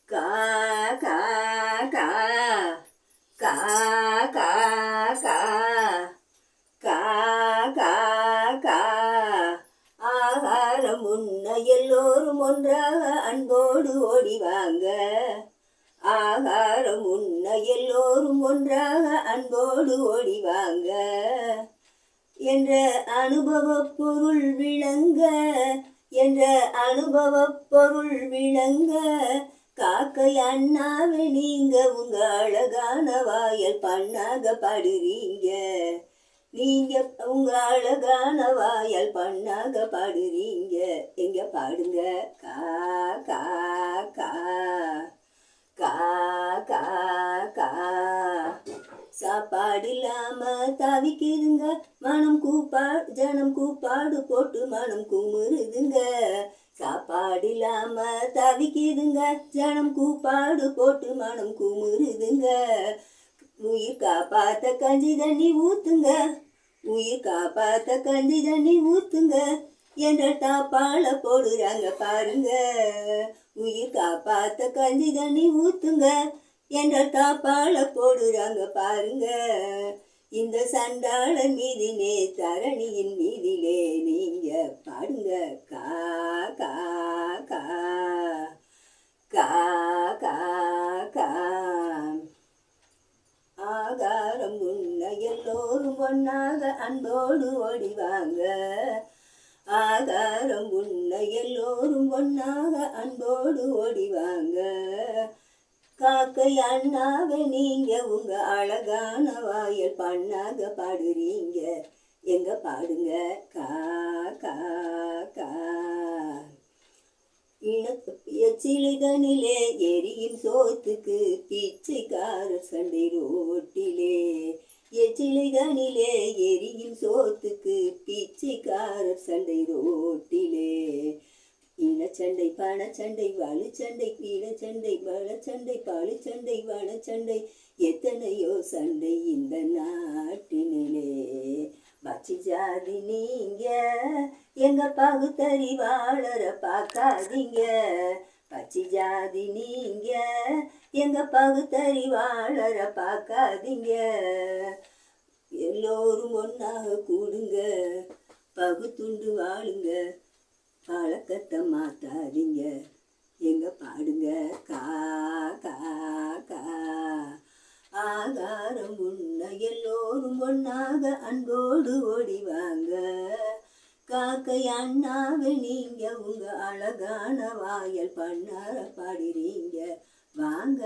கா கா கா கா கா கா கா கா கா ஆகாரம் உண்ண எல்லோரும் ஒன்றாக அன்போடு ஓடிவாங்க. ஆகாரம் உண்ண எல்லோரும் ஒன்றாக அன்போடு ஓடிவாங்க. என்ற அனுபவ பொருள் விளங்க, என்ற அனுபவ பொருள் விளங்க, காக்கை அண்ணாவை நீங்க உங்க அழகான வாயல் பண்ணாக பாடுறீங்க. நீங்க உங்க அழகான வாயல் பண்ணாக பாடுறீங்க. எங்க பாடுங்க. கா கா கா கா கா கா சாப்பாடு இல்லாம தவிக்குதுங்க, மனம் ஜனம் கூப்பாடு போட்டு மனம் குமுறுதுங்க. சாப்பாடு இல்லாம தவிக்குதுங்க, ஜனம் கூப்பாடு போட்டு மனம் குமுறுதுங்க. உயிர் காப்பாத்த கஞ்சி தண்ணி ஊத்துங்க, உயிர் காப்பாத்த கஞ்சி தண்ணி ஊத்துங்க என்ற தாப்பால போடுறாங்க பாருங்க. உயிர் காப்பாத்த கஞ்சி தண்ணி ஊத்துங்க என்ற தாப்பால போடுறாங்க பாருங்க. இந்த சண்டாளன் மீதிலே தரணியின் மீதிலே நீங்க பாடுங்க. கா கா கா கா கா கா ஆகாரம் உண்ண எல்லோரும் ஒன்னாக அன்போடு ஓடிவாங்க. ஆகாரம் உண்ண எல்லோரும் ஒன்னாக அன்போடு ஓடிவாங்க. காக்கை அண்ணாவை நீங்க உங்க அழகான வாயல் பண்ணாக பாடுறீங்க. எங்க பாடுங்க. கா கா கா எச்சிலிதனிலே எரியும் சோத்துக்கு பிச்சைக்காரர் சண்டை ரோட்டிலே. எச்சிலிதனிலே எரியும் சோத்துக்கு பிச்சைக்காரர் சண்டை ரோட்டிலே. இனச்சண்டை பணச்சண்டை வலுச்சண்டை, இனச்சண்டை வளச்சண்டை பழுச்சண்டை வளச்சண்டை, எத்தனையோ சண்டை இந்த நாட்டினிலே. பச்சி ஜாதி நீங்க எங்க பகுத்தறிவாளர பார்க்காதீங்க. பச்சி ஜாதி நீங்க எங்க பகுத்தறிவாளர பார்க்காதீங்க. எல்லோரும் ஒன்னாக கூடுங்க, பகுத்துண்டு வாழுங்க, பழக்கத்தை மாத்தாதீங்க. எங்க பாடுங்க. கா கா கா ஆகாரம் உண்ண எல்லோரும் ஒன்னாக அன்போடு ஓடிவாங்க. காக்கை அண்ணாவை நீங்க உங்க அழகான வாயல் பண்ணார பாடுறீங்க. வாங்க